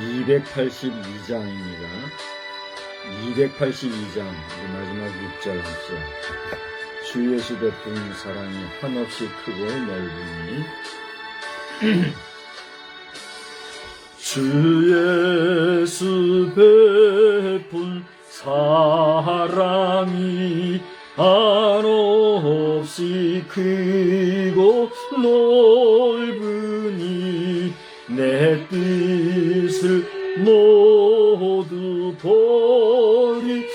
282장입니다. 282장 마지막 6절 합시다. 주 예수 베푼 사랑이 한없이 크고 넓으니 주 예수 베푼 사랑이 한없이 크고 넓으니 내 뜻을 모두 버리고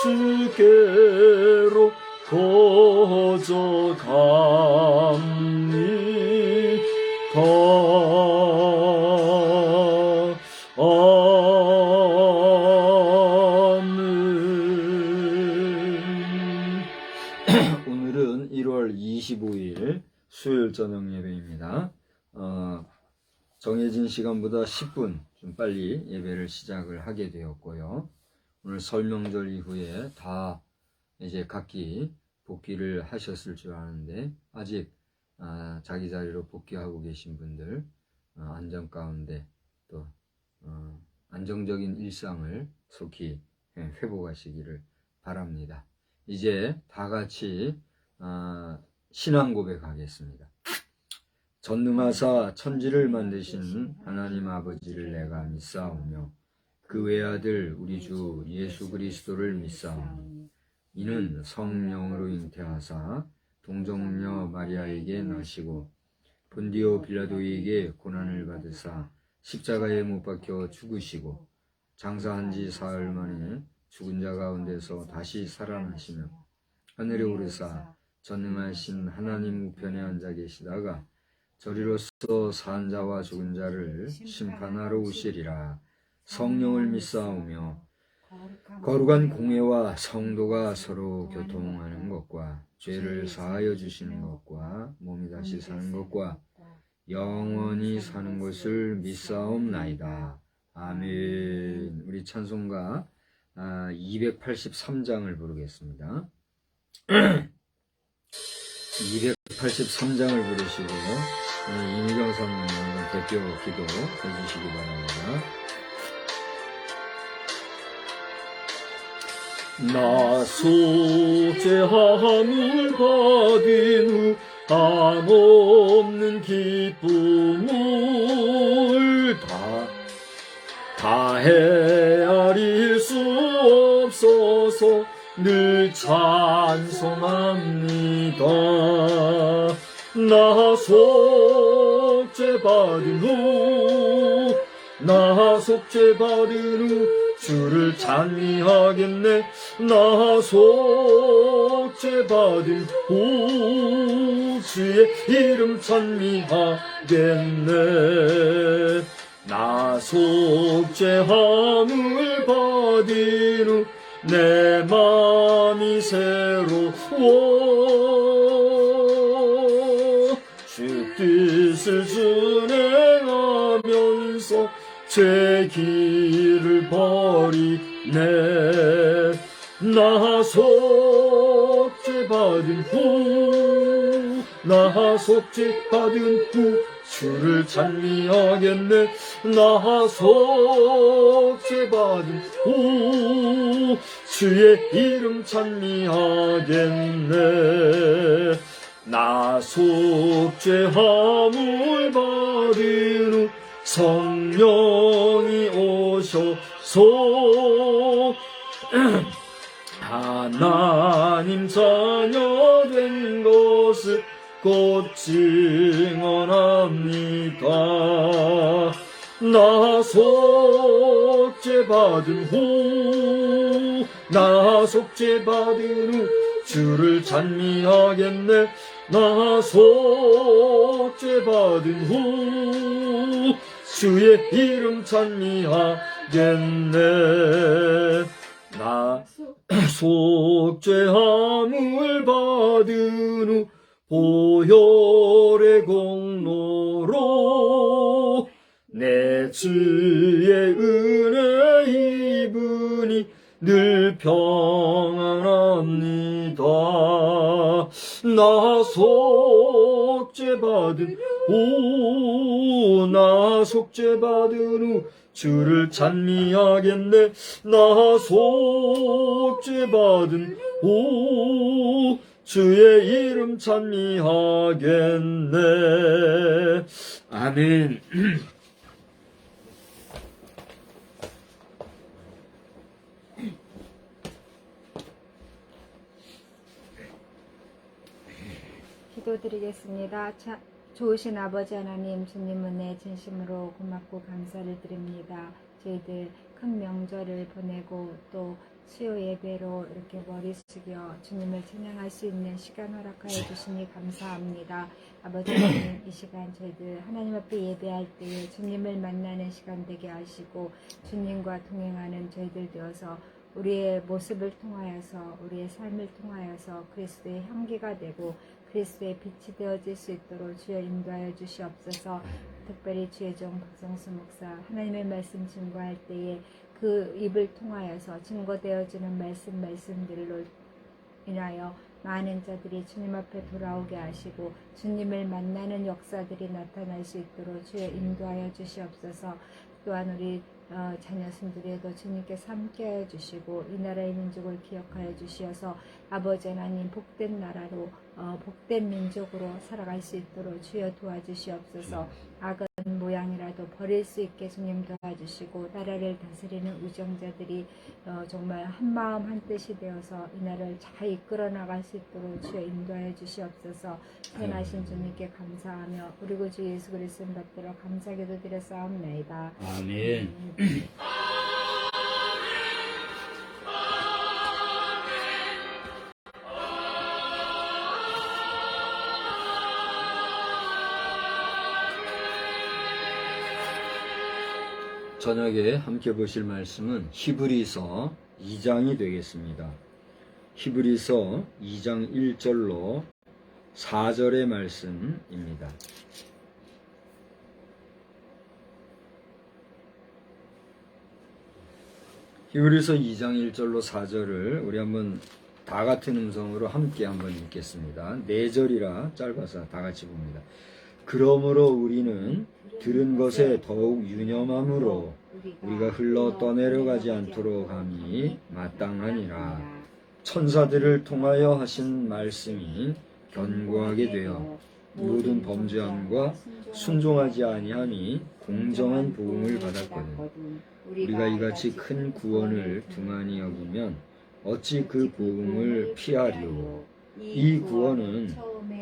주께로 거저갑니다. 오늘은 1월 25일 수요일 저녁 예배입니다. 정해진 시간보다 10분 좀 빨리 예배를 시작을 하게 되었고요. 오늘 설명절 이후에 다 이제 각기 복귀를 하셨을 줄 아는데 아직 자기 자리로 복귀하고 계신 분들 안전 가운데 또 안정적인 일상을 속히 회복하시기를 바랍니다. 이제 다 같이 신앙 고백하겠습니다. 전능하사 천지를 만드신 하나님 아버지를 내가 믿사오며 그 외아들 우리 주 예수 그리스도를 믿사오니 이는 성령으로 잉태하사 동정녀 마리아에게 나시고 본디오 빌라도에게 고난을 받으사 십자가에 못 박혀 죽으시고 장사한 지 사흘 만에 죽은 자 가운데서 다시 살아나시며 하늘에 오르사 전능하신 하나님 우편에 앉아 계시다가 저리로서 산 자와 죽은 자를 심판하러 오시리라. 성령을 믿사오며 거룩한 공회와 성도가 서로 교통하는 것과 죄를 사하여 주시는 것과 몸이 다시 사는 것과 영원히 사는 것을 믿사옵나이다. 아멘. 우리 찬송가 283장을 부르겠습니다. 283장을 부르시고 이미경 사모님 대표 기도 해주시기 바랍니다. 나 속죄함을 받은 후 한없는 기쁨을 다 헤아릴 수 없어서 늘 찬송합니다. 나 속죄받은 후 주를 찬미하겠네. 나 속죄받은 후 주의 이름 찬미하겠네. 나 속죄함을 받은 후 내 맘이 새로워 주 뜻을 준행하면서 제 길을 버리네. 나 속죄받은 후 주를 찬미하겠네. 나 속죄받은 후 주의 이름 찬미하겠네. 나 속죄함을 받은 후 성령이 오셔서 하나님 자녀 된 것을 곧 증언합니다. 나 속죄받은 후 주를 찬미하겠네. 나 속죄받은 후 주의 이름 찬미하겠네. 나 속죄함을 받은 후 보혈의 공로로 내 주의 은혜 입으니 늘 평안합니다. 감사합니다. 나 속죄 받은 나 속죄 받은 후 주를 찬미하겠네. 나 속죄 받은 주의 이름 찬미하겠네. 아멘. 기도드리겠습니다. 좋으신 아버지 하나님, 주님 은혜 진심으로 고맙고 감사를 드립니다. 저희들 큰 명절을 보내고 또 수요 예배로 이렇게 머리 숙여 주님을 찬양할 수 있는 시간 허락하여 주시니 감사합니다. 아버지 하나님, 이 시간 저희들 하나님 앞에 예배할 때에 주님을 만나는 시간 되게 하시고 주님과 동행하는 저희들 되어서 우리의 모습을 통하여서 우리의 삶을 통하여서 그리스도의 향기가 되고 그리스도의 빛이 되어질 수 있도록 주여 인도하여 주시옵소서. 특별히 주의 종 박성수 목사 하나님의 말씀 증거할 때에 그 입을 통하여서 증거되어지는 말씀들로 인하여 많은 자들이 주님 앞에 돌아오게 하시고 주님을 만나는 역사들이 나타날 수 있도록 주여 인도하여 주시옵소서. 또한 우리 자녀순들에도 주님께서 함께하여 주시고 이 나라의 민족을 기억하여 주시어서 아버지 하나님 복된 나라로 복된 민족으로 살아갈 수 있도록 주여 도와주시옵소서. 악은 모양이라도 버릴 수 있게 주님 도와주시고 나라를 다스리는 우정자들이 정말 한마음 한뜻이 되어서 이 나라를 잘 이끌어 나갈 수 있도록 주여 인도하여 주시옵소서. 선하신 주님께 감사하며 우리 구주 예수 그리스도를 받들어 감사기도 드렸사옵나이다. 아멘. 저녁에 함께 보실 말씀은 히브리서 2장이 되겠습니다. 히브리서 2장 1절로 4절의 말씀입니다. 히브리서 2장 1절로 4절을 우리 한번 다 같은 음성으로 함께 한번 읽겠습니다. 4절이라 짧아서 다 같이 봅니다. 그러므로 우리는 들은 것에 더욱 유념함으로 우리가 흘러 떠내려가지 않도록 함이 마땅하니라. 천사들을 통하여 하신 말씀이 견고하게 되어 모든 범죄함과 순종하지 아니함이 공정한 보응을 받았거든. 우리가 이같이 큰 구원을 등한히 여기면 어찌 그 보응을 피하리오. 이 구원은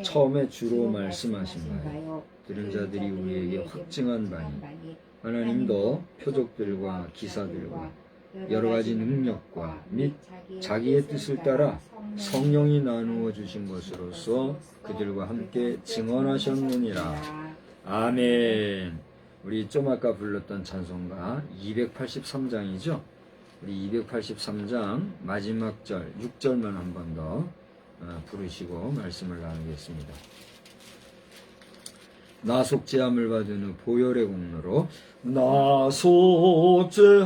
처음에 주로 말씀하신 바요 들은 자들이 우리에게 확증한 바니 하나님도 표적들과 기사들과 여러 가지 능력과 및 자기의 뜻을 따라 성령이 나누어 주신 것으로서 그들과 함께 증언하셨느니라. 아멘. 우리 좀 아까 불렀던 찬송가 283장이죠. 우리 283장 마지막 절 6절만 한 번 더 부르시고 말씀을 나누겠습니다. 나 속죄함을 받은 후 보혈의 공로로 나 속죄함을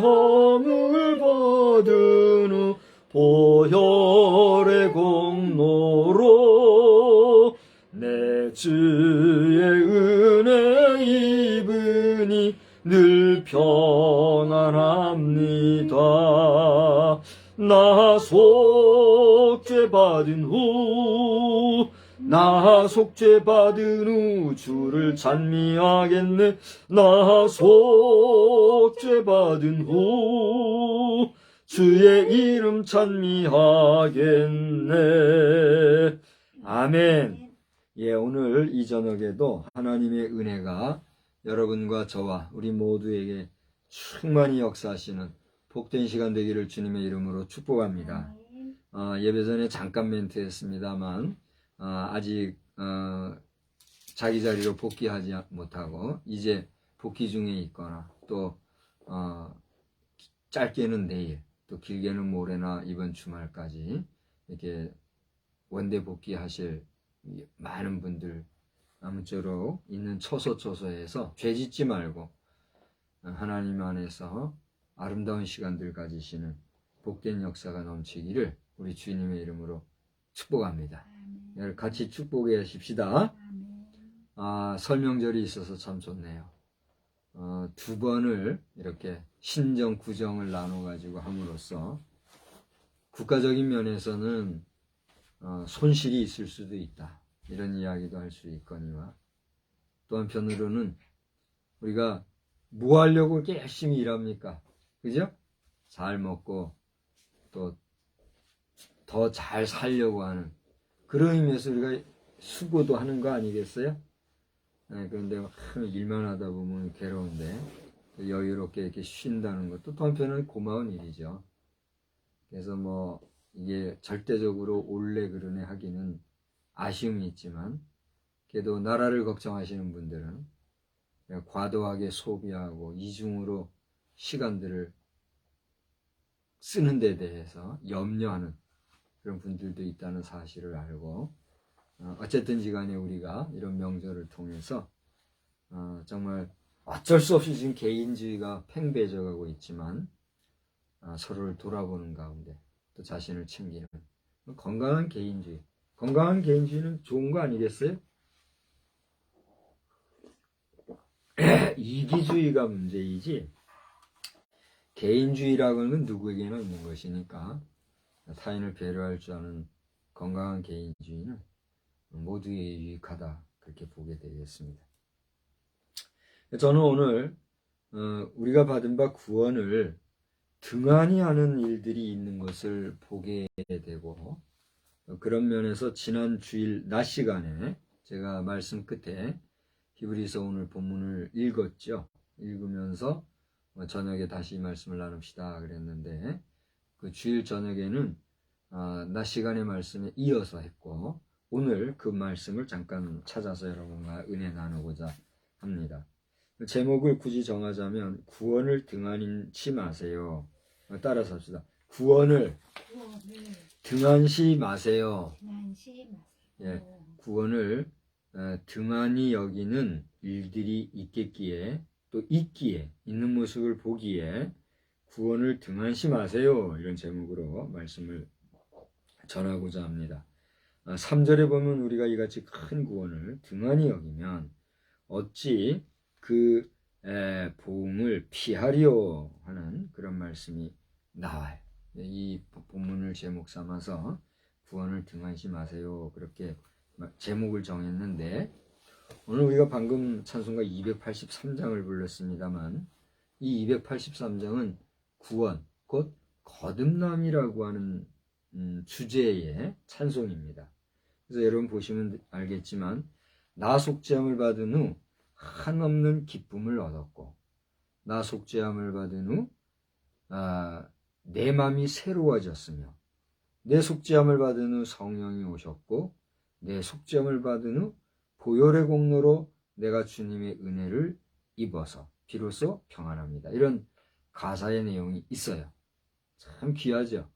받은 후 보혈의 공로로 내 주의 은혜 입으니 늘 평안합니다. 나 속죄 받은 후 주를 찬미하겠네. 나 속죄 받은 후 주의 이름 찬미하겠네. 아멘. 예, 오늘 이 저녁에도 하나님의 은혜가 여러분과 저와 우리 모두에게 충만히 역사하시는 복된 시간 되기를 주님의 이름으로 축복합니다. 예배 전에 잠깐 멘트했습니다만 아직 자기 자리로 복귀하지 못하고 이제 복귀 중에 있거나 또 짧게는 내일 또 길게는 모레나 이번 주말까지 이렇게 원대 복귀하실 많은 분들 아무쪼록 있는 처소처소에서 죄 짓지 말고 하나님 안에서 아름다운 시간들 가지시는 복된 역사가 넘치기를 우리 주님의 이름으로 축복합니다. 아멘. 같이 축복해 하십시다. 아멘. 설명절이 있어서 참 좋네요. 두 번을 이렇게 신정, 구정을 나눠가지고 함으로써 국가적인 면에서는 손실이 있을 수도 있다. 이런 이야기도 할 수 있거니와 또 한편으로는 우리가 뭐 하려고 이렇게 열심히 일합니까? 그죠? 잘 먹고 또 더 잘 살려고 하는 그런 의미에서 우리가 수고도 하는 거 아니겠어요? 네, 그런데 일만 하다 보면 괴로운데 여유롭게 이렇게 쉰다는 것도 또 한편은 고마운 일이죠. 그래서 뭐 이게 절대적으로 올래 그러네 하기는 아쉬움이 있지만 그래도 나라를 걱정하시는 분들은 과도하게 소비하고 이중으로 시간들을 쓰는 데 대해서 염려하는 그런 분들도 있다는 사실을 알고 어쨌든지 간에 우리가 이런 명절을 통해서 정말 어쩔 수 없이 지금 개인주의가 팽배해져 가고 있지만 서로를 돌아보는 가운데 또 자신을 챙기는 건강한 개인주의는 좋은 거 아니겠어요? 이기주의가 문제이지 개인주의라고는 하는 누구에게나 있는 것이니까 타인을 배려할 줄 아는 건강한 개인주의는 모두에게 유익하다 그렇게 보게 되겠습니다. 저는 오늘 우리가 받은 바 구원을 등한히 하는 일들이 있는 것을 보게 되고 그런 면에서 지난 주일 낮 시간에 제가 말씀 끝에 히브리서 오늘 본문을 읽었죠. 읽으면서 저녁에 다시 말씀을 나눕시다 그랬는데 그 주일 저녁에는 낮 시간의 말씀에 이어서 했고 오늘 그 말씀을 잠깐 찾아서 여러분과 은혜 나누고자 합니다. 제목을 굳이 정하자면 구원을 등한시 마세요. 따라서 합시다. 구원을 등한시 마세요. 예, 구원을 등한히 여기는 일들이 있겠기에 또 있는 모습을 보기에 구원을 등한시 마세요. 이런 제목으로 말씀을 전하고자 합니다. 3절에 보면 우리가 이같이 큰 구원을 등한히 여기면 어찌 그 보응을 피하리요 하는 그런 말씀이 나와요. 이 본문을 제목 삼아서 구원을 등한시 마세요 그렇게 제목을 정했는데 오늘 우리가 방금 찬송가 283장을 불렀습니다만 이 283장은 구원 곧 거듭남이라고 하는 주제의 찬송입니다. 그래서 여러분 보시면 알겠지만 나 속죄함을 받은 후 한없는 기쁨을 얻었고 나 속죄함을 받은 후 내 마음이 새로워졌으며 내 속죄함을 받은 후 성령이 오셨고 내 속죄함을 받은 후 보혈의 공로로 내가 주님의 은혜를 입어서 비로소 평안합니다. 이런 가사의 내용이 있어요. 참 귀하죠.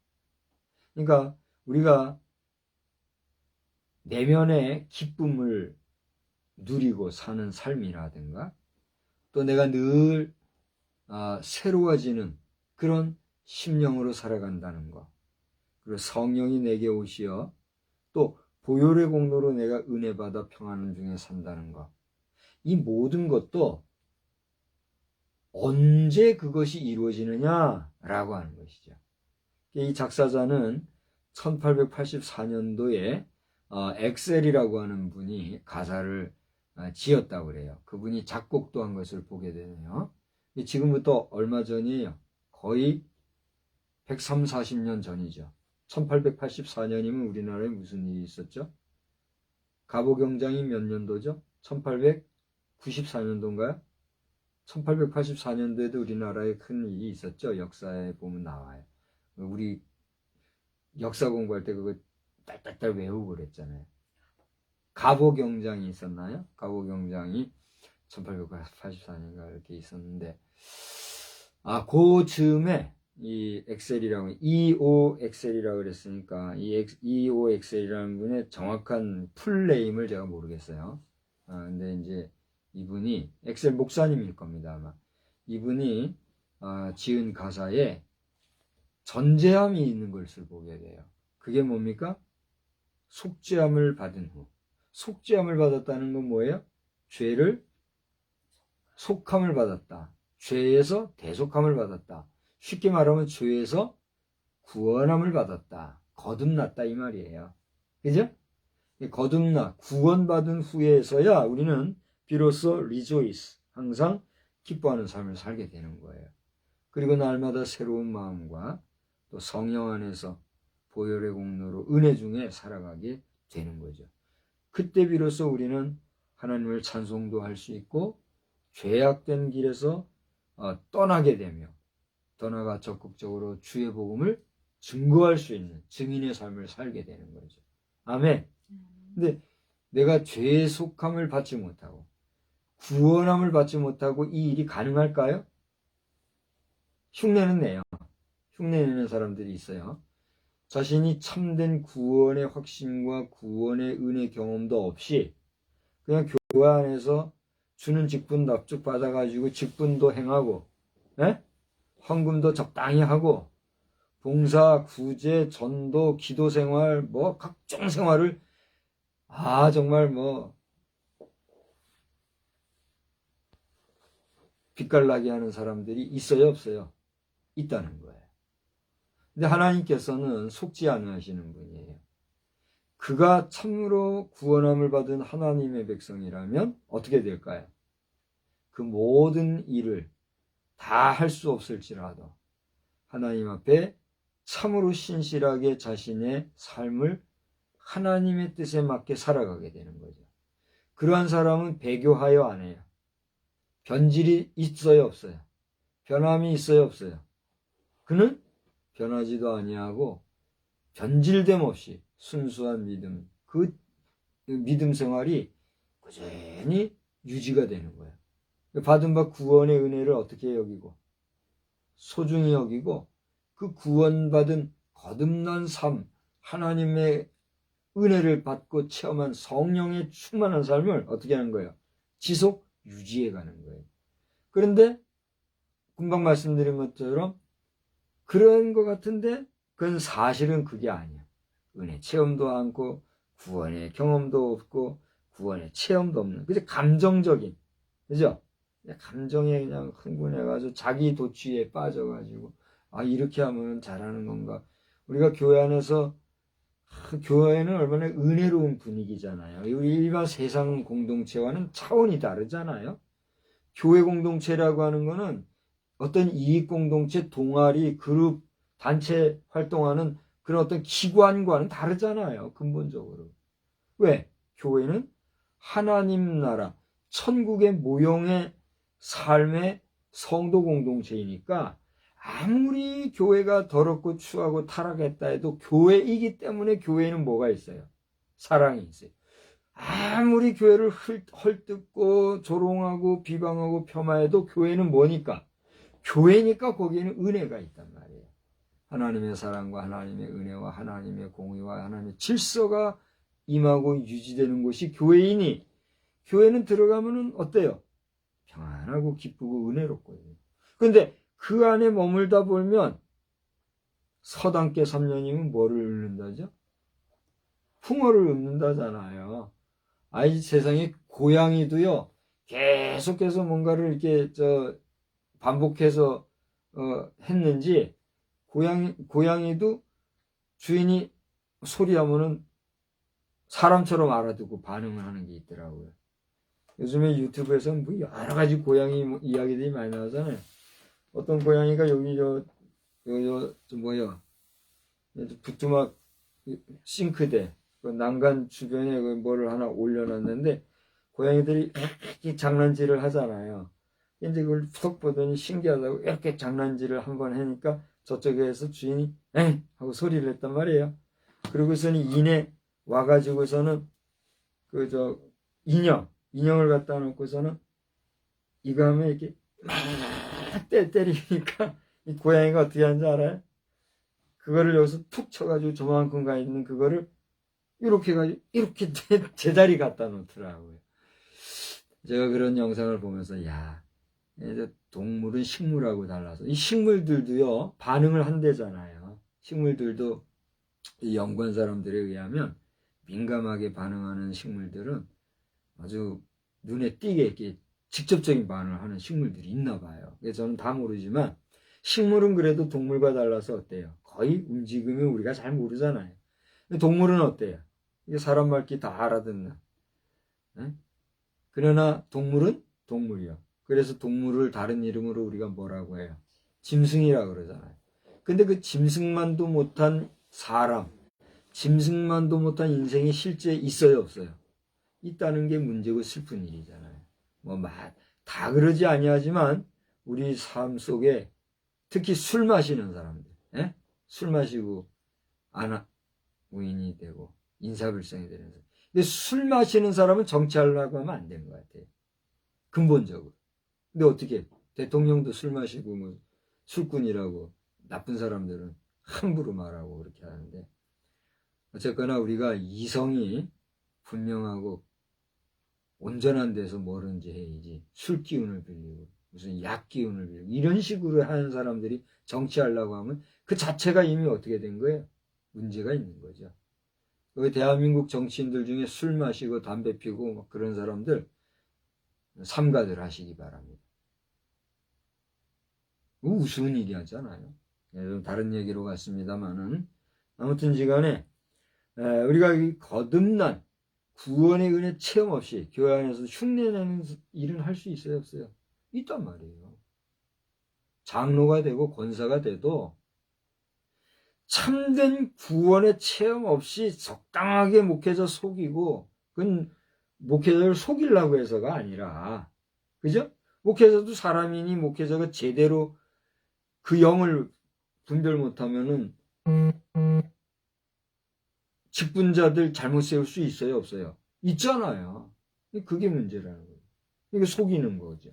그러니까 우리가 내면의 기쁨을 누리고 사는 삶이라든가 또 내가 늘 새로워지는 그런 심령으로 살아간다는 것 그리고 성령이 내게 오시어 또 보혈의 공로로 내가 은혜 받아 평안한 중에 산다는 것 이 모든 것도 언제 그것이 이루어지느냐라고 하는 것이죠. 이 작사자는 1884년도에 엑셀이라고 하는 분이 가사를 지었다고 그래요. 그분이 작곡도 한 것을 보게 되네요. 지금부터 얼마 전이에요? 거의 130, 40년 전이죠. 1884년이면 우리나라에 무슨 일이 있었죠? 갑오경장이 몇 년도죠? 1894년도인가요? 1884년도에도 우리나라에 큰 일이 있었죠. 역사에 보면 나와요. 우리 역사 공부할 때 그거 딸딸딸 외우고 그랬잖아요. 갑오경장이 있었나요? 갑오경장이 1884년인가 이렇게 있었는데 그 즈음에 이 엑셀이라고 EO 엑셀이라고 그랬으니까 이 EO 엑셀이라는 분의 정확한 풀네임을 제가 모르겠어요. 근데 이제 이분이 엑셀 목사님일 겁니다 아마. 이분이 지은 가사에 전제함이 있는 것을 보게 돼요. 그게 뭡니까? 속죄함을 받은 후. 속죄함을 받았다는 건 뭐예요? 죄를 속함을 받았다. 죄에서 대속함을 받았다. 쉽게 말하면 죄에서 구원함을 받았다. 거듭났다 이 말이에요. 그죠? 거듭나 구원받은 후에서야 우리는 비로소 rejoice, 항상 기뻐하는 삶을 살게 되는 거예요. 그리고 날마다 새로운 마음과 또 성령 안에서 보혈의 공로로 은혜 중에 살아가게 되는 거죠. 그때 비로소 우리는 하나님을 찬송도 할 수 있고 죄악된 길에서 떠나게 되며 더 나아가 적극적으로 주의 복음을 증거할 수 있는 증인의 삶을 살게 되는 거죠. 아멘. 근데 내가 죄의 속함을 받지 못하고 구원함을 받지 못하고 이 일이 가능할까요? 흉내는 내요. 흉내내는 사람들이 있어요. 자신이 참된 구원의 확신과 구원의 은혜 경험도 없이 그냥 교회 안에서 주는 직분 납득 받아가지고 직분도 행하고, 헌금도 적당히 하고, 봉사, 구제, 전도, 기도 생활, 뭐 각종 생활을 정말 빛깔나게 하는 사람들이 있어요, 없어요? 있다는 거예요. 근데 하나님께서는 속지 않으시는 분이에요. 그가 참으로 구원함을 받은 하나님의 백성이라면 어떻게 될까요? 그 모든 일을 다 할 수 없을지라도 하나님 앞에 참으로 신실하게 자신의 삶을 하나님의 뜻에 맞게 살아가게 되는 거죠. 그러한 사람은 배교하여 안 해요. 변질이 있어요, 없어요? 변함이 있어요, 없어요? 그는 변하지도 아니하고 변질됨 없이 순수한 믿음, 그 믿음 생활이 꾸준히 유지가 되는 거예요. 받은 바 구원의 은혜를 어떻게 여기고 소중히 여기고 그 구원받은 거듭난 삶, 하나님의 은혜를 받고 체험한 성령의 충만한 삶을 어떻게 하는 거예요? 지속 유지해 가는 거예요. 그런데 금방 말씀드린 것처럼 그런 것 같은데 그건 사실은 그게 아니야. 은혜 체험도 않고 구원의 경험도 없고 구원의 체험도 없는, 그죠? 감정적인, 그죠? 감정에 그냥 흥분해가지고 자기 도취에 빠져가지고 이렇게 하면 잘하는 건가? 우리가 교회 안에서 교회는 얼마나 은혜로운 분위기잖아요. 우리 일반 세상 공동체와는 차원이 다르잖아요. 교회 공동체라고 하는 거는 어떤 이익 공동체, 동아리, 그룹, 단체 활동하는 그런 어떤 기관과는 다르잖아요. 근본적으로. 왜? 교회는 하나님 나라, 천국의 모형의 삶의 성도 공동체이니까 아무리 교회가 더럽고 추하고 타락했다 해도 교회이기 때문에 교회에는 뭐가 있어요? 사랑이 있어요. 아무리 교회를 헐뜯고 조롱하고 비방하고 폄하해도 교회는 뭐니까? 교회니까 거기에는 은혜가 있단 말이에요. 하나님의 사랑과 하나님의 은혜와 하나님의 공의와 하나님의 질서가 임하고 유지되는 곳이 교회이니 교회는 들어가면은 어때요? 평안하고 기쁘고 은혜롭고요. 그런데 그 안에 머물다 보면 서당계 3년이면 뭐를 읊는다죠? 풍어를 읊는다잖아요. 이 세상에 고양이도요, 계속해서 뭔가를 이렇게 반복해서 했는지 고양이도 주인이 소리하면은 사람처럼 알아듣고 반응을 하는 게 있더라고요. 요즘에 유튜브에서는 뭐 여러 가지 고양이 이야기들이 많이 나오잖아요. 어떤 고양이가 여기 부뚜막 싱크대 그 난간 주변에 뭐를 하나 올려놨는데 고양이들이 이렇게 장난질을 하잖아요. 이제 그걸 툭 보더니 신기하다고 이렇게 장난질을 한번 하니까 저쪽에서 주인이 에이 하고 소리를 했단 말이에요. 그러고서는 이내 와가지고서는 인형을 갖다 놓고서는 이거 하면 이렇게 막 때리니까 이 고양이가 어떻게 하는지 알아요? 그거를 여기서 툭 쳐가지고 저만큼 가 있는 그거를 이렇게 해가지고 이렇게 제자리 갖다 놓더라고요. 제가 그런 영상을 보면서 이제 동물은 식물하고 달라서 이 식물들도요 반응을 한대잖아요. 식물들도 이 연구한 사람들에 의하면 민감하게 반응하는 식물들은 아주 눈에 띄게 이렇게 직접적인 반응을 하는 식물들이 있나 봐요. 그래서 저는 다 모르지만 식물은 그래도 동물과 달라서 어때요? 거의 움직임을 우리가 잘 모르잖아요. 근데 동물은 어때요? 이게 사람 말귀 다 알아듣는. 네? 그러나 동물은 동물이요. 그래서 동물을 다른 이름으로 우리가 뭐라고 해요? 짐승이라고 그러잖아요. 근데 그 짐승만도 못한 사람, 짐승만도 못한 인생이 실제 있어요, 없어요? 있다는 게 문제고 슬픈 일이잖아요. 다 그러지 아니하지만 우리 삶 속에 특히 술 마시는 사람들, 예? 술 마시고 무인이 되고 인사불성이 되는 사람. 근데 술 마시는 사람은 정치하려고 하면 안 되는 것 같아요. 근본적으로. 근데 어떻게 대통령도 술 마시고 뭐 술꾼이라고 나쁜 사람들은 함부로 말하고 그렇게 하는데, 어쨌거나 우리가 이성이 분명하고 온전한 데서 뭐든지 해야지 술 기운을 빌리고 무슨 약 기운을 빌리고 이런 식으로 하는 사람들이 정치하려고 하면 그 자체가 이미 어떻게 된 거예요? 문제가 있는 거죠. 여기 대한민국 정치인들 중에 술 마시고 담배 피고 막 그런 사람들 삼가들 하시기 바랍니다. 우스운 일이 하잖아요. 좀 다른 얘기로 갔습니다만은 아무튼 지간에 우리가 이 거듭난 구원의 은혜 체험 없이 교회 안에서 흉내내는 일은 할 수 있어요, 없어요? 있단 말이에요. 장로가 되고 권사가 돼도 참된 구원의 체험 없이 적당하게 목회자 속이고, 그건 목회자를 속이려고 해서가 아니라, 그죠? 목회자도 사람이니 목회자가 제대로 그 영을 분별 못하면은 직분자들 잘못 세울 수 있어요, 없어요? 있잖아요. 그게 문제라는 거예요. 이게 속이는 거죠.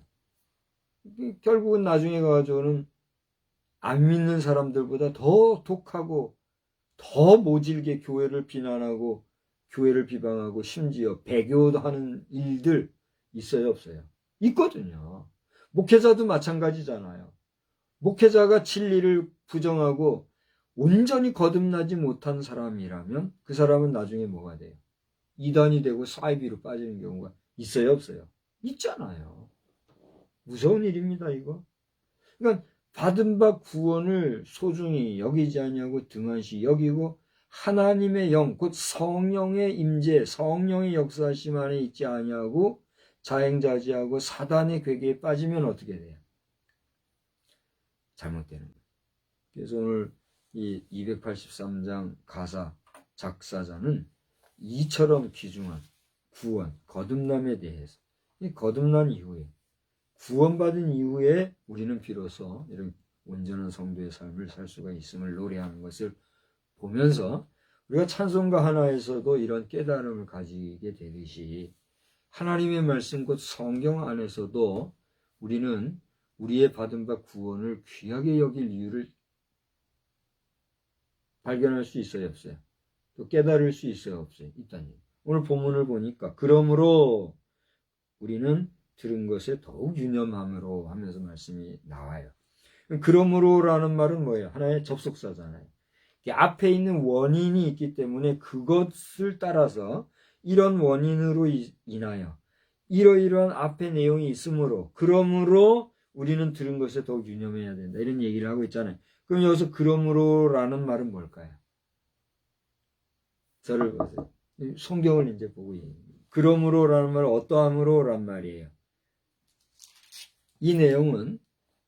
결국은 나중에 가가지고는 안 믿는 사람들보다 더 독하고 더 모질게 교회를 비난하고 교회를 비방하고 심지어 배교도 하는 일들 있어요, 없어요? 있거든요. 목회자도 마찬가지잖아요. 목회자가 진리를 부정하고 온전히 거듭나지 못한 사람이라면 그 사람은 나중에 뭐가 돼요? 이단이 되고 사이비로 빠지는 경우가 있어요, 없어요? 있잖아요. 무서운 일입니다, 이거. 그러니까 받은 바 구원을 소중히 여기지 아니하고 등한시 여기고 하나님의 영, 곧 성령의 임재, 성령의 역사하심 안에 있지 아니하고 자행자지하고 사단의 괴계에 빠지면 어떻게 돼요? 잘못되는 거예요. 그래서 오늘 이 283장 가사 작사자는 이처럼 귀중한 구원, 거듭남에 대해서, 이 거듭난 이후에, 구원받은 이후에 우리는 비로소 이런 온전한 성도의 삶을 살 수가 있음을 노래하는 것을 보면서 우리가 찬송가 하나에서도 이런 깨달음을 가지게 되듯이 하나님의 말씀 곧 성경 안에서도 우리는 우리의 받은 바 구원을 귀하게 여길 이유를 발견할 수 있어요, 없어요? 또 깨달을 수 있어요, 없어요? 있다니. 오늘 본문을 보니까 그러므로 우리는 들은 것에 더욱 유념함으로 하면서 말씀이 나와요. 그러므로라는 말은 뭐예요? 하나의 접속사잖아요. 앞에 있는 원인이 있기 때문에 그것을 따라서 이런 원인으로 인하여 이러이러한 앞에 내용이 있으므로 그러므로 우리는 들은 것에 더욱 유념해야 된다. 이런 얘기를 하고 있잖아요. 그럼 여기서 그러므로라는 말은 뭘까요? 저를 보세요. 성경을 이제 보고 그러므로라는 말은 어떠함으로란 말이에요. 이 내용은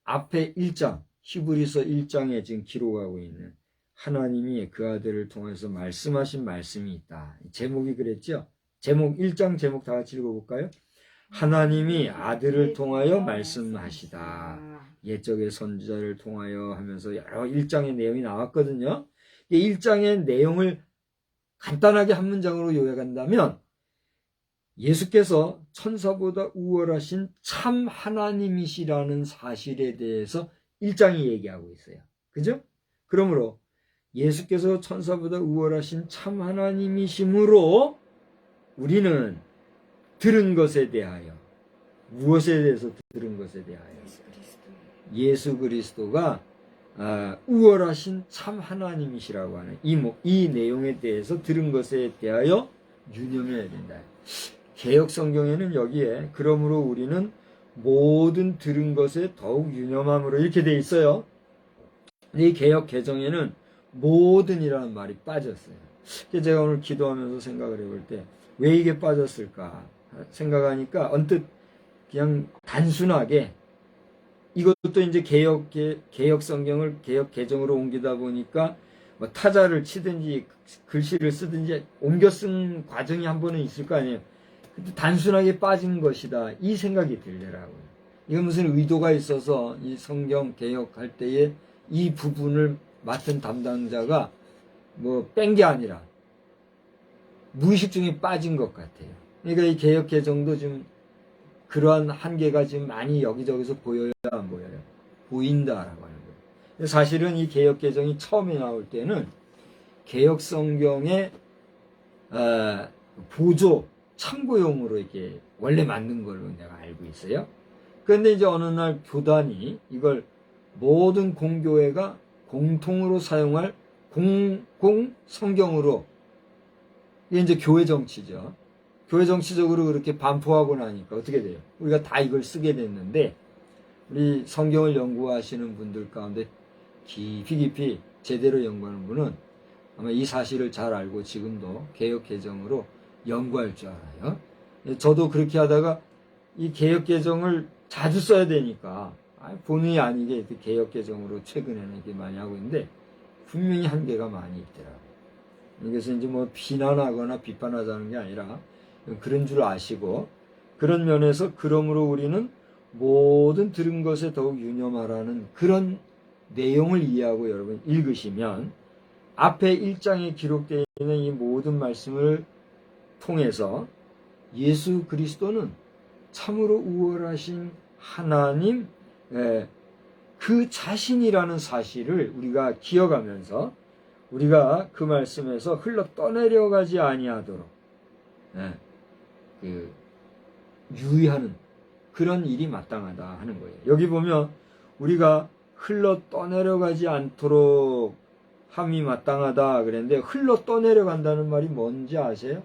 앞에 1장, 히브리서 1장에 지금 기록하고 있는 하나님이 그 아들을 통해서 말씀하신 말씀이 있다. 제목이 그랬죠? 제목 1장 제목 다 같이 읽어볼까요? 하나님이 아들을 통하여 말씀하시다. 옛적의 선지자를 통하여 하면서 여러 1장의 내용이 나왔거든요. 이 1장의 내용을 간단하게 한 문장으로 요약한다면 예수께서 천사보다 우월하신 참 하나님이시라는 사실에 대해서 1장이 얘기하고 있어요. 그죠? 그러므로 예수께서 천사보다 우월하신 참 하나님이시므로 우리는 들은 것에 대하여, 무엇에 대해서 들은 것에 대하여? 예수 그리스도가 우월하신 참 하나님이시라고 하는 이 내용에 대해서 들은 것에 대하여 유념해야 된다. 개역 성경에는 여기에 그러므로 우리는 모든 들은 것에 더욱 유념함으로 이렇게 돼 있어요. 이 개역 개정에는 모든이라는 말이 빠졌어요. 제가 오늘 기도하면서 생각을 해볼 때 왜 이게 빠졌을까 생각하니까 언뜻 그냥 단순하게 이것도 이제 개역 성경을 개역 개정으로 옮기다 보니까 뭐 타자를 치든지 글씨를 쓰든지 옮겨 쓴 과정이 한 번은 있을 거 아니에요. 근데 단순하게 빠진 것이다 이 생각이 들더라고요. 이건 무슨 의도가 있어서 이 성경 개역할 때에 이 부분을 맡은 담당자가 뭐 뺀 게 아니라 무의식 중에 빠진 것 같아요. 그러니까 이 개역 개정도 좀 그러한 한계가 지금 많이 여기저기서 보여요, 안 보여요? 보인다라고 하는 거예요. 사실은 이 개역 개정이 처음에 나올 때는 개역 성경의 보조 참고용으로 이렇게 원래 만든 걸로 내가 알고 있어요. 그런데 이제 어느 날 교단이 이걸 모든 공교회가 공통으로 사용할 공공 성경으로, 이게 이제 교회 정치죠. 교회 정치적으로 그렇게 반포하고 나니까 어떻게 돼요? 우리가 다 이걸 쓰게 됐는데, 우리 성경을 연구하시는 분들 가운데 깊이 제대로 연구하는 분은 아마 이 사실을 잘 알고 지금도 개역 개정으로 연구할 줄 알아요. 저도 그렇게 하다가 이 개역 개정을 자주 써야 되니까 본의 아니게 이렇게 개역 개정으로 최근에는 이렇게 많이 하고 있는데 분명히 한계가 많이 있더라고요. 그래서 이제 뭐 비난하거나 비판하자는 게 아니라 그런 줄 아시고, 그런 면에서 그러므로 우리는 모든 들은 것에 더욱 유념하라는 그런 내용을 이해하고 여러분 읽으시면 앞에 1장에 기록되어 있는 이 모든 말씀을 통해서 예수 그리스도는 참으로 우월하신 하나님 그 자신이라는 사실을 우리가 기억하면서 우리가 그 말씀에서 흘러 떠내려가지 아니하도록 유의하는 그런 일이 마땅하다 하는 거예요. 여기 보면 우리가 흘러 떠내려가지 않도록 함이 마땅하다 그랬는데, 흘러 떠내려간다는 말이 뭔지 아세요?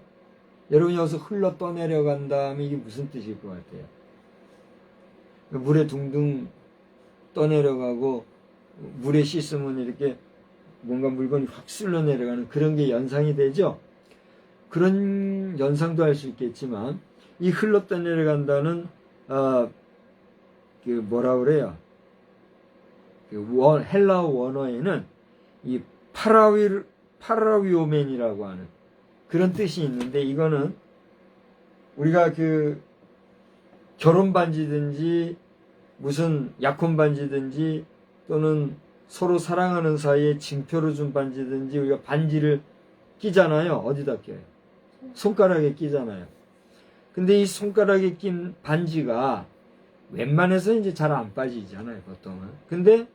여러분이 여기서 흘러 떠내려간다 하면 이게 무슨 뜻일 것 같아요? 물에 둥둥 떠내려가고 물에 씻으면 이렇게 뭔가 물건이 확 쓸려 내려가는 그런 게 연상이 되죠? 그런 연상도 할 수 있겠지만, 이 흘러 떠내려간다는 뭐라 그래요? 헬라어 원어에는 이 파라위오멘이라고 하는 그런 뜻이 있는데, 이거는 우리가 결혼 반지든지 무슨 약혼 반지든지 또는 서로 사랑하는 사이에 징표를 준 반지든지 우리가 반지를 끼잖아요. 어디다 껴요? 손가락에 끼잖아요. 근데 이 손가락에 낀 반지가 웬만해서 이제 잘 안 빠지잖아요, 보통은. 근데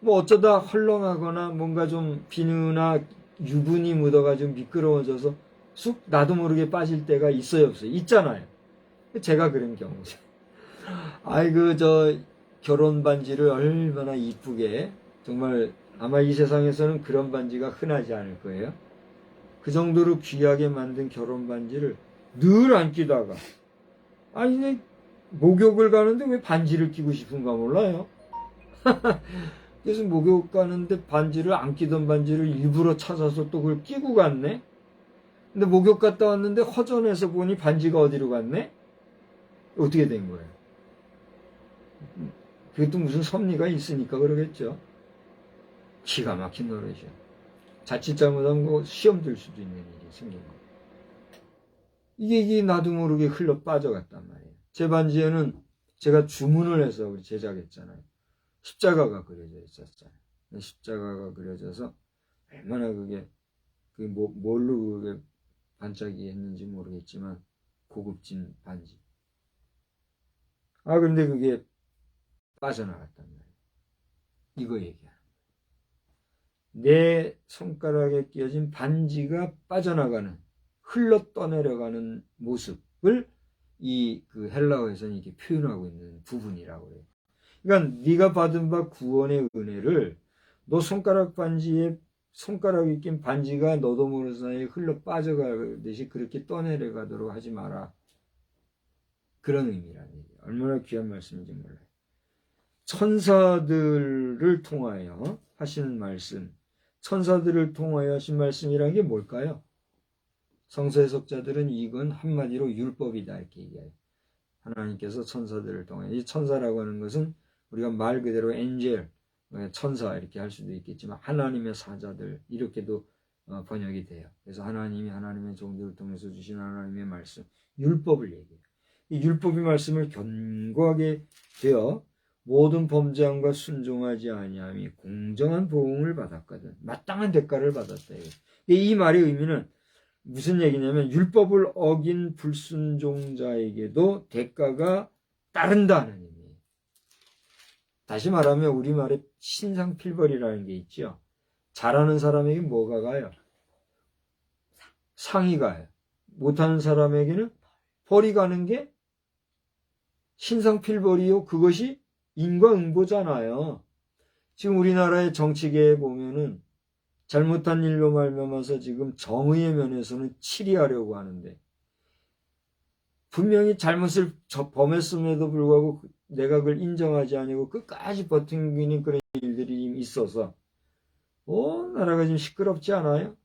뭐 어쩌다 헐렁하거나 뭔가 좀 비누나 유분이 묻어가지고 미끄러워져서 쑥 나도 모르게 빠질 때가 있어요, 없어요? 있잖아요. 제가 그런 경우죠. 아이고, 결혼 반지를 얼마나 이쁘게, 정말 아마 이 세상에서는 그런 반지가 흔하지 않을 거예요. 그 정도로 귀하게 만든 결혼 반지를 늘 안 끼다가, 아니, 목욕을 가는데 왜 반지를 끼고 싶은가 몰라요. 그래서 목욕 가는데 반지를 안 끼던 반지를 일부러 찾아서 또 그걸 끼고 갔네. 근데 목욕 갔다 왔는데 허전해서 보니 반지가 어디로 갔네? 어떻게 된 거예요? 그것도 무슨 섭리가 있으니까 그러겠죠. 기가 막힌 노래죠. 자칫 잘못하면 시험 들 수도 있는 일이 생긴 거예요. 이게 나도 모르게 흘러 빠져갔단 말이에요. 제 반지에는 제가 주문을 해서 우리 제작했잖아요. 십자가가 그려져 있었잖아요. 십자가가 그려져서 얼마나 그게 뭘로 그게 반짝이 했는지 모르겠지만 고급진 반지. 그런데 그게 빠져나갔단 말이에요. 이거 얘기하는 거예요. 내 손가락에 끼어진 반지가 빠져나가는, 흘러 떠내려가는 모습을 그 헬라어에서는 이렇게 표현하고 있는 부분이라고 해요. 그러니까 네가 받은 바 구원의 은혜를 너 손가락 반지에 손가락이 낀 반지가 너도 모르는 사이에 흘러 빠져가듯이 그렇게 떠내려가도록 하지 마라. 그런 의미라는 얘기예요. 얼마나 귀한 말씀인지 몰라요. 천사들을 통하여 하시는 말씀, 천사들을 통하여 하신 말씀이라는 게 뭘까요? 성서 해석자들은 이건 한마디로 율법이다 이렇게 얘기해요. 하나님께서 천사들을 통하여, 이 천사라고 하는 것은 우리가 말 그대로 엔젤, 천사 이렇게 할 수도 있겠지만 하나님의 사자들 이렇게도 번역이 돼요. 그래서 하나님이 하나님의 종들을 통해서 주신 하나님의 말씀, 율법을 얘기해요. 이 율법의 말씀을 견고하게 되어 모든 범죄함과 순종하지 아니함이 공정한 보응을 받았거든. 마땅한 대가를 받았다. 이 말의 의미는 무슨 얘기냐면 율법을 어긴 불순종자에게도 대가가 따른다는 의미예요. 다시 말하면 우리말에 신상필벌이라는 게 있죠. 잘하는 사람에게 뭐가 가요? 상이 가요. 못하는 사람에게는 벌이 가는 게 신상필벌이요. 그것이 인과응보잖아요. 지금 우리나라의 정치계에 보면은 잘못한 일로 말미암아서 지금 정의의 면에서는 치리하려고 하는데 분명히 잘못을 범했음에도 불구하고 내가 그걸 인정하지 아니고 끝까지 버티는 그런 일들이 있어서 나라가 지금 시끄럽지 않아요?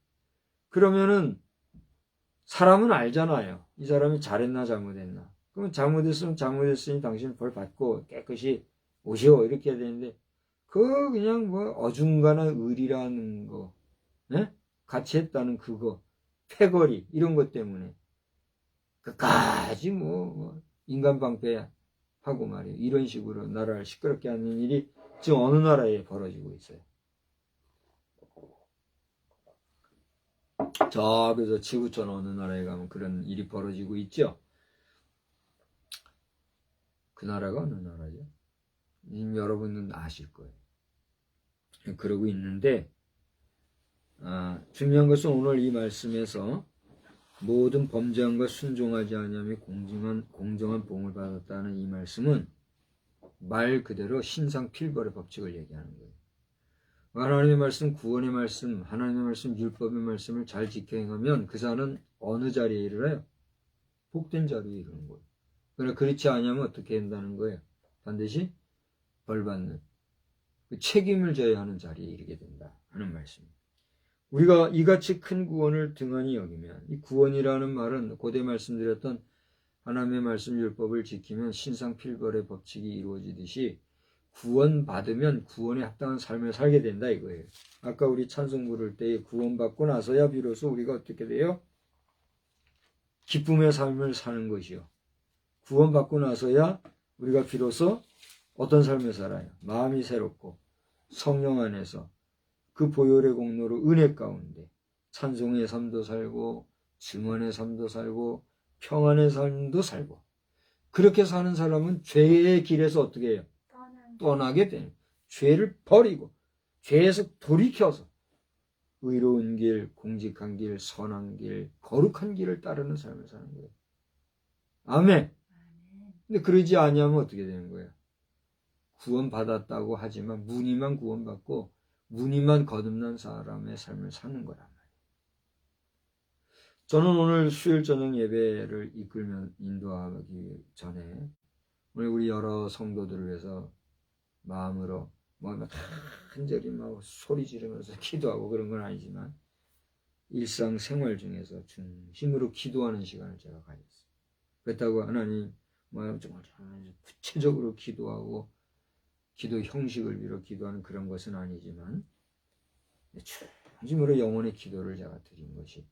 그러면은 사람은 알잖아요. 이 사람이 잘했나 잘못했나. 그러면 잘못했으면 잘못했으니 당신 벌 받고 깨끗이 오시오 이렇게 해야 되는데 그냥 뭐 어중간한 의리라는 거, 네? 같이 했다는 그거, 패거리 이런 것 때문에 끝까지 뭐 인간 방패하고 말이에요. 이런 식으로 나라를 시끄럽게 하는 일이 지금 어느 나라에 벌어지고 있어요. 그래서 지구촌 어느 나라에 가면 그런 일이 벌어지고 있죠. 그 나라가 어느 나라죠? 여러분은 아실 거예요. 그러고 있는데 중요한 것은 오늘 이 말씀에서 모든 범죄함과 순종하지 아니함이 공정한 보응을 받았다는 이 말씀은 말 그대로 신상필벌의 법칙을 얘기하는 거예요. 하나님의 말씀, 구원의 말씀, 하나님의 말씀, 율법의 말씀을 잘 지켜 행하면 그 자는 어느 자리에 이르러요? 복된 자리에 이르는 거예요. 그러나 그렇지 않으면 어떻게 된다는 거예요? 반드시 벌받는 그 책임을 져야 하는 자리에 이르게 된다 하는 말씀입니다. 우리가 이같이 큰 구원을 등한히 여기면 이 구원이라는 말은 고대 말씀드렸던 하나님의 말씀 율법을 지키면 신상필벌의 법칙이 이루어지듯이 구원받으면 구원에 합당한 삶을 살게 된다 이거예요. 아까 우리 찬송 부를 때 구원받고 나서야 비로소 우리가 어떻게 돼요? 기쁨의 삶을 사는 것이요. 구원받고 나서야 우리가 비로소 어떤 삶을 살아요? 마음이 새롭고 성령 안에서 그 보혈의 공로로 은혜 가운데 찬송의 삶도 살고 증언의 삶도 살고 평안의 삶도 살고 그렇게 사는 사람은 죄의 길에서 어떻게 해요? 떠나게 되는 죄를 버리고 죄에서 돌이켜서 의로운 길, 공직한 길, 선한 길, 거룩한 길을 따르는 삶을 사는 거예요. 아멘. 근데 그러지 아니하면 어떻게 되는 거예요? 구원받았다고 하지만 무늬만 구원받고 무늬만 거듭난 사람의 삶을 사는 거란 말이에요. 저는 오늘 수요일 저녁 예배를 이끌면 인도하기 전에 오늘 우리 여러 성도들을 위해서 마음으로 간절히 막 소리 지르면서 기도하고 그런 건 아니지만 일상생활 중에서 중심으로 기도하는 시간을 제가 가졌어요. 그렇다고 하나님 정말 구체적으로 기도하고 기도 형식을 빌어 기도하는 그런 것은 아니지만 중심으로 영혼의 기도를 제가 드린 것이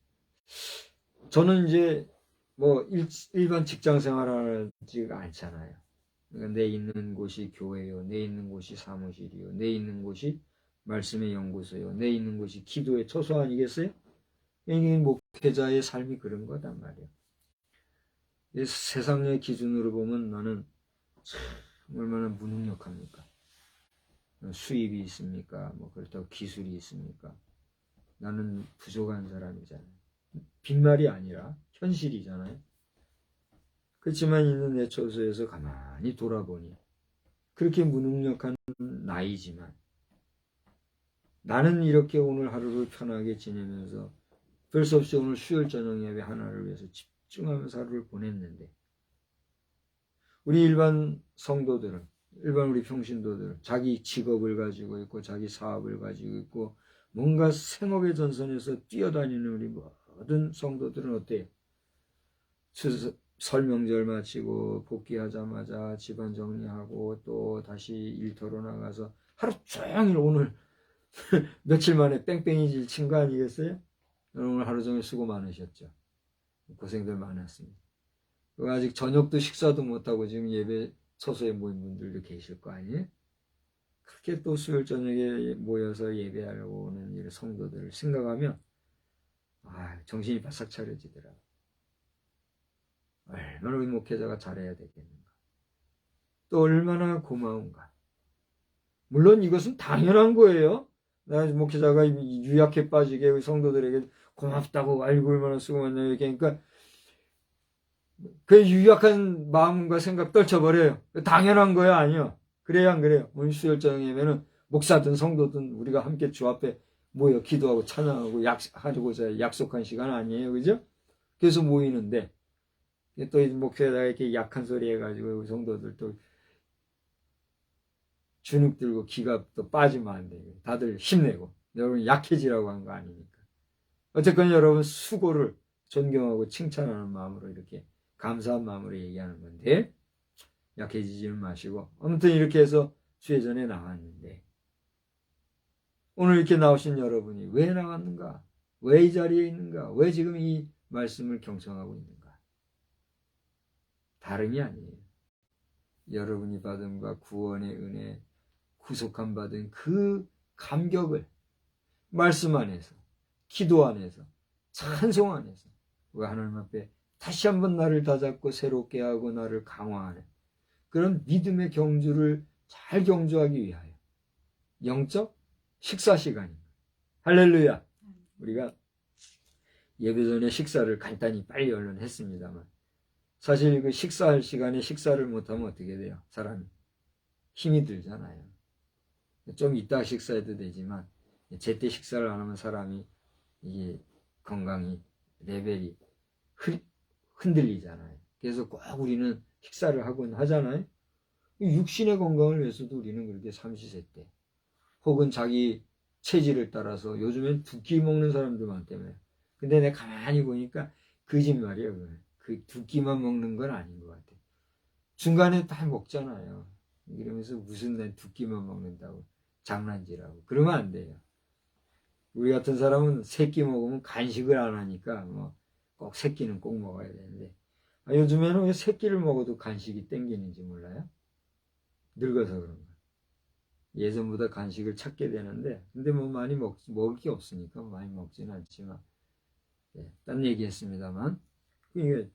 저는 이제 일반 직장 생활하지가 않잖아요. 그러니까 내 있는 곳이 교회요, 내 있는 곳이 사무실이요, 내 있는 곳이 말씀의 연구소요, 내 있는 곳이 기도의 처소 아니겠어요? 이게 목회자의 삶이 그런 거단 말이에요. 세상의 기준으로 보면 나는 참 얼마나 무능력합니까? 수입이 있습니까? 그렇다고 기술이 있습니까? 나는 부족한 사람이잖아요. 빈말이 아니라 현실이잖아요. 그렇지만 있는 내 처소에서 가만히 돌아보니 그렇게 무능력한 나이지만 나는 이렇게 오늘 하루를 편하게 지내면서 별 수 없이 오늘 수요일 저녁 예배 하나를 위해서 집중하면서 하루를 보냈는데, 우리 일반 성도들은, 일반 우리 평신도들은 자기 직업을 가지고 있고 자기 사업을 가지고 있고 뭔가 생업의 전선에서 뛰어다니는 우리 모든 성도들은 어때요? 설 명절 마치고 복귀하자마자 집안 정리하고 또 다시 일터로 나가서 하루 종일 오늘 며칠 만에 뺑뺑이질 친 거 아니겠어요? 오늘 하루 종일 수고 많으셨죠. 고생들 많았습니다. 아직 저녁도 식사도 못하고 지금 예배 처소에 모인 분들도 계실 거 아니에요? 그렇게 또 수요일 저녁에 모여서 예배하려고 오는 이 성도들을 생각하면 정신이 바싹 차려지더라고요. 얼마나 우리 목회자가 잘해야 되겠는가. 또 얼마나 고마운가. 물론 이것은 당연한 거예요. 나 목회자가 유약해 빠지게 우리 성도들에게 고맙다고 알고 얼마나 수고 많냐 이렇게. 그러니까 그 유약한 마음과 생각 떨쳐버려요. 당연한 거야 아니요. 그래야 안 그래요. 오늘 수요일 저녁에는 목사든 성도든 우리가 함께 주 앞에 모여 기도하고 찬양하고 하고자 약속한 시간 아니에요. 그죠? 그래서 모이는데 또 목회자가 이렇게 약한 소리 해가지고 우리 성도들 또 주눅 들고 기가 또 빠지면 안 돼요. 다들 힘내고 여러분 약해지라고 한 거 아니니까. 어쨌건 여러분 수고를 존경하고 칭찬하는 마음으로 이렇게 감사한 마음으로 얘기하는 건데 약해지지는 마시고 아무튼 이렇게 해서 주회전에 나왔는데 오늘 이렇게 나오신 여러분이 왜 나왔는가? 왜 이 자리에 있는가? 왜 지금 이 말씀을 경청하고 있는가? 다름이 아니에요. 여러분이 받은 바 구원의 은혜, 구속함 받은 그 감격을 말씀 안에서, 기도 안에서, 찬송 안에서 우리가 하나님 앞에 다시 한번 나를 다잡고 새롭게 하고 나를 강화하는 그런 믿음의 경주를 잘 경주하기 위하여 영적 식사 시간입니다. 할렐루야. 우리가 예배 전에 식사를 간단히 빨리 얼른 했습니다만 사실 그 식사할 시간에 식사를 못하면 어떻게 돼요? 사람이 힘이 들잖아요. 좀 이따 식사해도 되지만 제때 식사를 안 하면 사람이 이게 건강이 레벨이 흔들리잖아요. 그래서 꼭 우리는 식사를 하곤 하잖아요. 육신의 건강을 위해서도 우리는 그렇게 삼시세때 혹은 자기 체질을 따라서 요즘엔 두 끼 먹는 사람들 많다며요. 근데 내가 가만히 보니까 거짓말이에요. 그 두 끼만 먹는 건 아닌 것 같아요. 중간에 다 먹잖아요. 이러면서 무슨 내 두 끼만 먹는다고 장난질하고 그러면 안 돼요. 우리 같은 사람은 세 끼 먹으면 간식을 안 하니까 꼭 세 끼는 꼭 먹어야 되는데 요즘에는 왜 세 끼를 먹어도 간식이 땡기는지 몰라요? 늙어서 그런가. 예전보다 간식을 찾게 되는데 근데 많이 먹을 게 없으니까 많이 먹지는 않지만 딴 얘기했습니다만 이게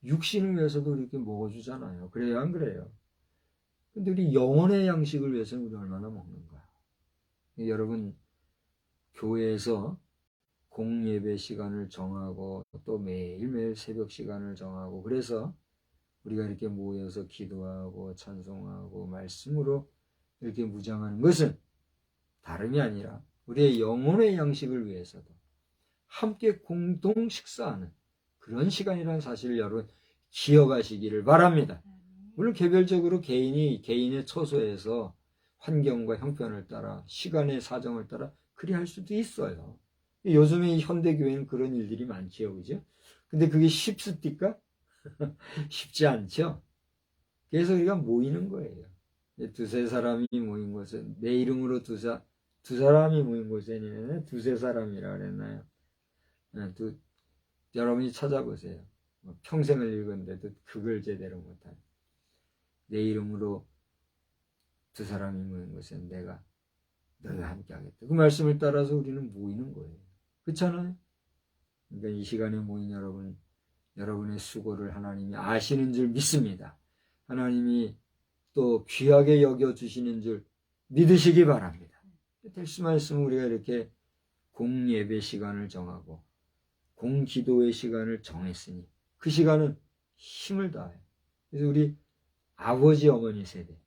육신을 위해서도 이렇게 먹어주잖아요. 그래요 안 그래요? 근데 우리 영혼의 양식을 위해서는 우리 얼마나 먹는가. 여러분 교회에서 공예배 시간을 정하고 또 매일매일 새벽 시간을 정하고 그래서 우리가 이렇게 모여서 기도하고 찬송하고 말씀으로 이렇게 무장하는 것은 다름이 아니라 우리의 영혼의 양식을 위해서도 함께 공동 식사하는 그런 시간이라는 사실을 여러분 기억하시기를 바랍니다. 물론 개별적으로 개인이 개인의 처소에서 환경과 형편을 따라 시간의 사정을 따라 그리 할 수도 있어요. 요즘에 현대교회는 그런 일들이 많지요. 그죠? 근데 그게 쉽습니까? 쉽지 않죠? 그래서 우리가 모이는 거예요. 두세 사람이 모인 곳은 내 이름으로 두 사람이 모인 곳에는 두세 사람이라 그랬나요? 여러분이 찾아보세요. 평생을 읽었는데도 그걸 제대로 못하는 내 이름으로 두 사람이 모인 곳에는 내가 너희와 함께 하겠다. 그 말씀을 따라서 우리는 모이는 거예요. 그렇잖아요? 그러니까 이 시간에 모인 여러분의 수고를 하나님이 아시는 줄 믿습니다. 하나님이 또 귀하게 여겨주시는 줄 믿으시기 바랍니다. 될 수만 있으면 우리가 이렇게 공예배 시간을 정하고 공기도의 시간을 정했으니 그 시간은 힘을 다해요. 그래서 우리 아버지 어머니 세대,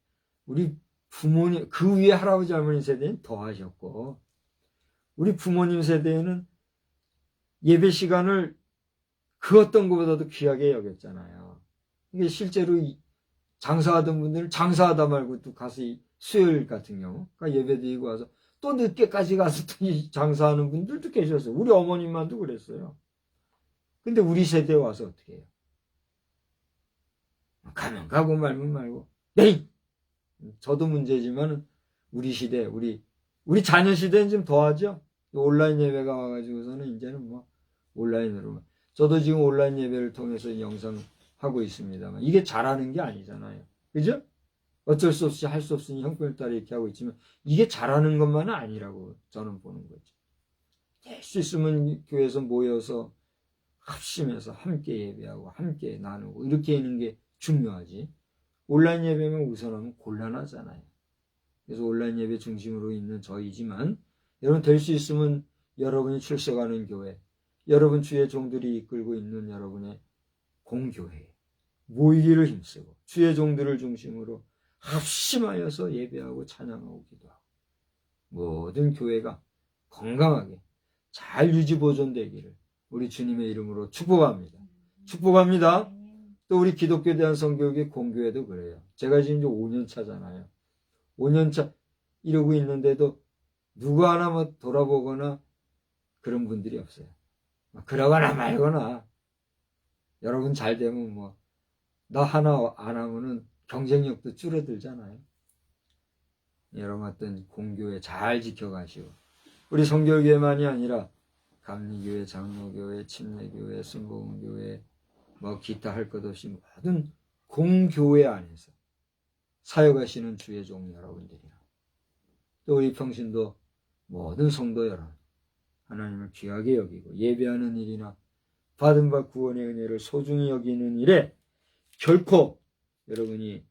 우리 부모님, 그 위에 할아버지 할머니 세대는 더 하셨고 우리 부모님 세대에는 예배 시간을 그 어떤 것보다도 귀하게 여겼잖아요. 이게 실제로 장사하던 분들은 장사하다 말고 또 가서 수요일 같은 경우 그러니까 예배 드리고 와서 또 늦게까지 가서 또 장사하는 분들도 계셨어요. 우리 어머님만도 그랬어요. 근데 우리 세대에 와서 어떻게 해요? 가면 가고 말면 말고. 에이! 저도 문제지만 우리 시대, 우리 자녀 시대는 좀 더하죠. 온라인 예배가 와가지고서는 이제는 뭐 온라인으로. 저도 지금 온라인 예배를 통해서 영상 하고 있습니다만 이게 잘하는 게 아니잖아요. 그죠? 어쩔 수 없이 할 수 없으니 형편에 따라 이렇게 하고 있지만 이게 잘하는 것만은 아니라고 저는 보는 거죠. 될 수 있으면 교회에서 모여서 합심해서 함께 예배하고 함께 나누고 이렇게 하는 게 중요하지. 온라인 예배면 우선하면 곤란하잖아요. 그래서 온라인 예배 중심으로 있는 저희지만 여러분 될 수 있으면 여러분이 출석하는 교회, 여러분 주의 종들이 이끌고 있는 여러분의 공교회에 모이기를 힘쓰고 주의 종들을 중심으로 합심하여서 예배하고 찬양하고 기도하고 모든 교회가 건강하게 잘 유지 보존되기를 우리 주님의 이름으로 축복합니다. 축복합니다. 또 우리 기독교에 대한 성교육의 공교회도 그래요. 제가 지금 이제 5년 차잖아요. 5년 차 이러고 있는데도 누구 하나 뭐 돌아보거나 그런 분들이 없어요. 그러거나 말거나 여러분 잘 되면 뭐 나 하나 안 하면은 경쟁력도 줄어들잖아요. 여러분 어떤 공교회 잘 지켜가시고 우리 성결교회만이 아니라 감리교회, 장로교회, 침례교회, 순복음교회 뭐 기타 할 것 없이 모든 공교회 안에서 사역하시는 주의 종 여러분들이나 또 우리 평신도 모든 성도 여러분 하나님을 귀하게 여기고 예배하는 일이나 받은 바 구원의 은혜를 소중히 여기는 일에 결코 여러분이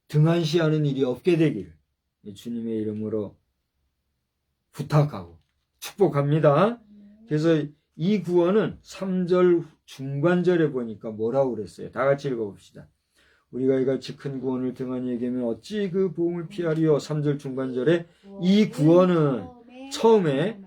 등한시하는 일이 없게 되기를 주님의 이름으로 부탁하고 축복합니다. 그래서 이 구원은 3절 중간절에 보니까 뭐라고 그랬어요? 다 같이 읽어봅시다. 우리가 이같이 큰 구원을 등한히 여기면 어찌 그 보응을 피하리요? 3절 중간절에 이 구원은 처음에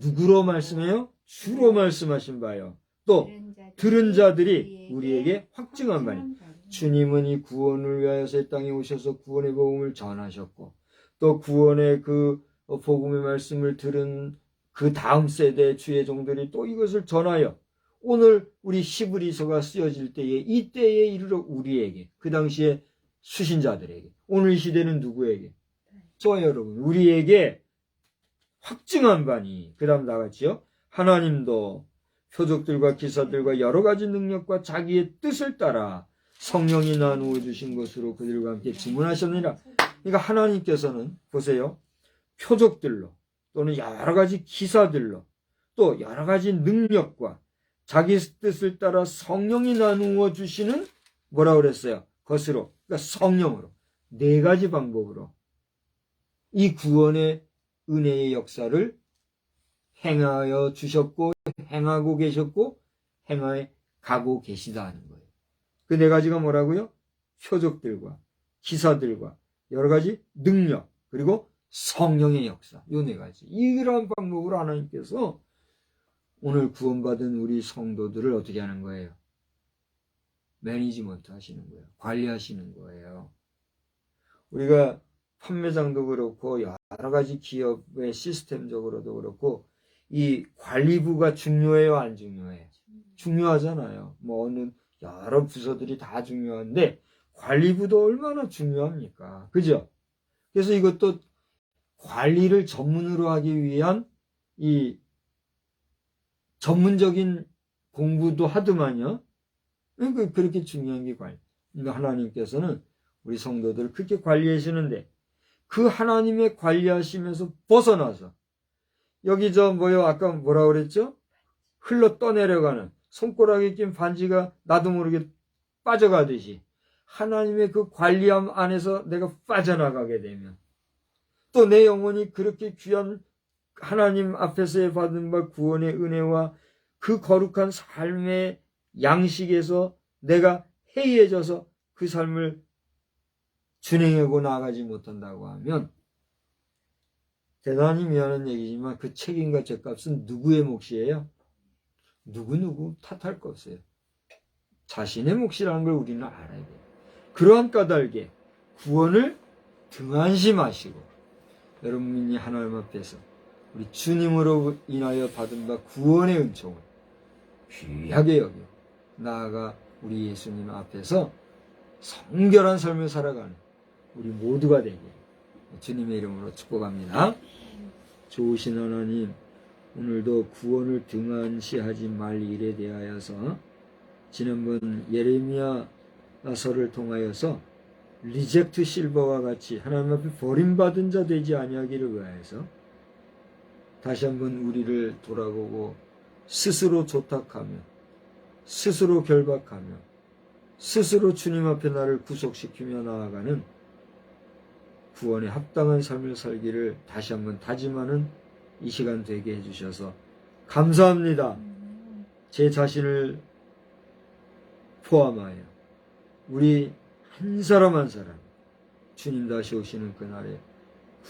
누구로 말씀해요? 주로 말씀하신 바요. 또 들은 자들이 우리에게 확증한 바니 주님은 이 구원을 위하여서 이 땅에 오셔서 구원의 복음을 전하셨고 또 구원의 그 복음의 말씀을 들은 그 다음 세대 주의 종들이 또 이것을 전하여 오늘 우리 히브리서가 쓰여질 때에 이때에 이르러 우리에게 그 당시에 수신자들에게 오늘 시대는 누구에게? 저 여러분 우리에게 확증한 바니 그 다음 나같이요 하나님도 표적들과 기사들과 여러 가지 능력과 자기의 뜻을 따라 성령이 나누어 주신 것으로 그들과 함께 증언하셨느니라. 그러니까 하나님께서는 보세요. 표적들로 또는 여러 가지 기사들로 또 여러 가지 능력과 자기 뜻을 따라 성령이 나누어 주시는 뭐라고 그랬어요? 것으로 그러니까 성령으로 4가지 방법으로 이 구원의 은혜의 역사를 행하여 주셨고 행하고 계셨고 행하에 가고 계시다 하는 거예요. 그 4가지가 뭐라고요? 표적들과 기사들과 여러 가지 능력 그리고 성령의 역사 이 4가지 이러한 방법으로 하나님께서 오늘 구원받은 우리 성도들을 어떻게 하는 거예요? 매니지먼트 하시는 거예요. 관리하시는 거예요. 우리가 판매장도 그렇고 여러 가지 기업의 시스템적으로도 그렇고 이 관리부가 중요해요, 안 중요해요? 중요하잖아요. 뭐 어느 여러 부서들이 다 중요한데 관리부도 얼마나 중요합니까? 그죠? 그래서 이것도 관리를 전문으로 하기 위한 이 전문적인 공부도 하더만요. 그러니까 그렇게 중요한 게 관리. 그러니까 하나님께서는 우리 성도들을 그렇게 관리하시는데 그 하나님의 관리하시면서 벗어나서 여기 아까 뭐라 그랬죠? 흘러 떠내려가는 손가락에 낀 반지가 나도 모르게 빠져가듯이 하나님의 그 관리함 안에서 내가 빠져나가게 되면 또 내 영혼이 그렇게 귀한 하나님 앞에서 받은 바 구원의 은혜와 그 거룩한 삶의 양식에서 내가 해이해져서 그 삶을 준행하고 나아가지 못한다고 하면 대단히 미안한 얘기지만 그 책임과 죗값은 누구의 몫이에요? 누구 탓할 거 없어요. 자신의 몫이라는 걸 우리는 알아야 돼요. 그러한 까닭에 구원을 등한시하시고 여러분이 하나님 앞에서 우리 주님으로 인하여 받은 바 구원의 은총을 귀하게 여겨 나아가 우리 예수님 앞에서 성결한 삶을 살아가는 우리 모두가 되길 주님의 이름으로 축복합니다. 좋으신 하나님, 오늘도 구원을 등한시하지 말 일에 대하여서 지난번 예레미야서를 통하여서 리젝트 실버와 같이 하나님 앞에 버림받은 자 되지 아니하기를 위하여서 다시 한번 우리를 돌아보고 스스로 조탁하며 스스로 결박하며 스스로 주님 앞에 나를 구속시키며 나아가는 구원에 합당한 삶을 살기를 다시 한번 다짐하는 이 시간 되게 해주셔서 감사합니다. 제 자신을 포함하여 우리 한 사람 한 사람 주님 다시 오시는 그날에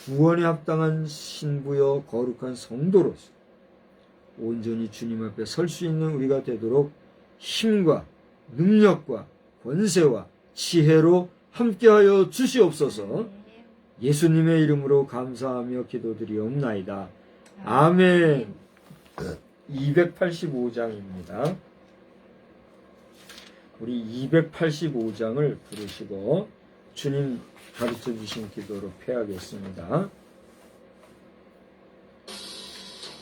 구원에 합당한 신부여 거룩한 성도로서 온전히 주님 앞에 설 수 있는 우리가 되도록 힘과 능력과 권세와 지혜로 함께하여 주시옵소서. 예수님의 이름으로 감사하며 기도드리옵나이다. 아멘. 285장입니다. 우리 285장을 부르시고 주님 가르쳐 주신 기도로 패하겠습니다.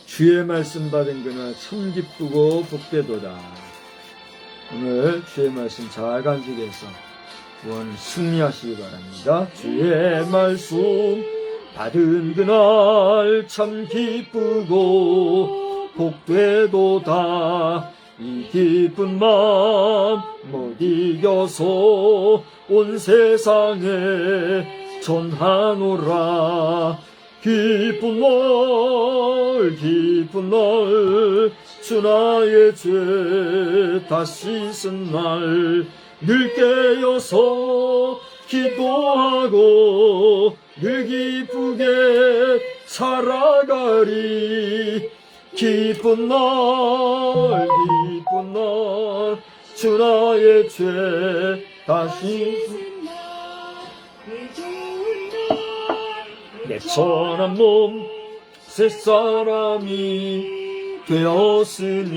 주의 말씀 받은 그날 참 기쁘고 복되도다. 오늘 주의 말씀 잘 간직해서 구원 승리하시기 바랍니다. 주의 말씀 받은 그날 참 기쁘고 복되도다. 이 기쁜 마음 못 이겨서 온 세상에 전하노라. 기쁜 날 주 나의 죄 다 씻은 날 늘 깨어서 기도하고 늘 기쁘게 살아가리. 기쁜 날 주 나의 죄 다 씻은 내 천한 몸 새 사람이 되었으니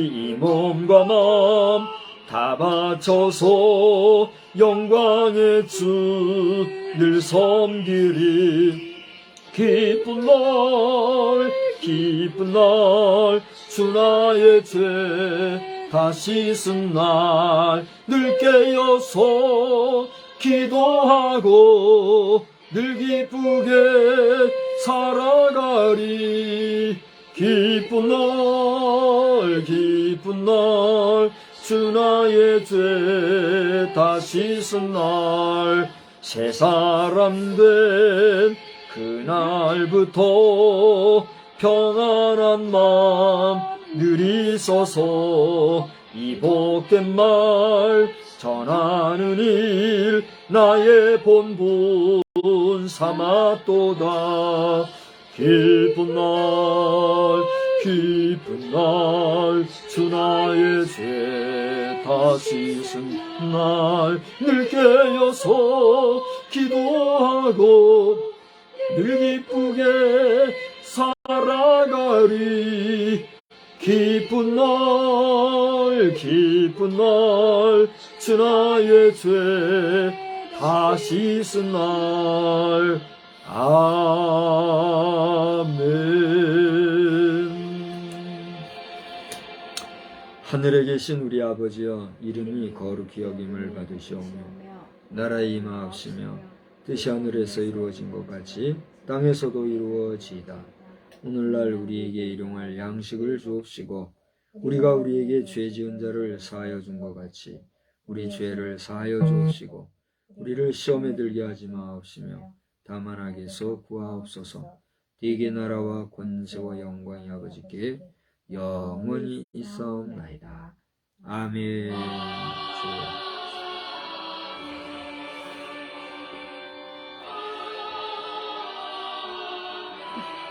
이 몸과 마음 다 바쳐서 영광의 주 늘 섬기리. 기쁜 날 주 나의 죄 다 씻은 날 늘 깨어서 기도하고 늘 기쁘게 살아가리. 기쁜 날 주 나의 죄 다 씻은 날 새 사람 된 그날부터 평안한 마음 늘 있어서 이 복된 말 전하는 일 나의 본분 삼았도다. 기쁜 날 주 나의 죄 다 씻은 날 늘 깨어서 기도하고 늘 기쁘게 살아가리. 기쁜 날 주 나의 죄 다 씻은 날. 아멘. 하늘에 계신 우리 아버지여, 이름이 거룩히 여김을 받으시오며 나라의 임하옵시며 뜻이 하늘에서 이루어진 것 같이 땅에서도 이루어지이다. 오늘날 우리에게 일용할 양식을 주옵시고 우리가 우리에게 죄 지은 자를 사하여 준 것 같이 우리 죄를 사하여 주옵시고 우리를 시험에 들게 하지 마옵시며 다만 악에서 구하옵소서. 대개 나라와 권세와 영광이 아버지께 영원히 있사옵나이다. 아멘. 네.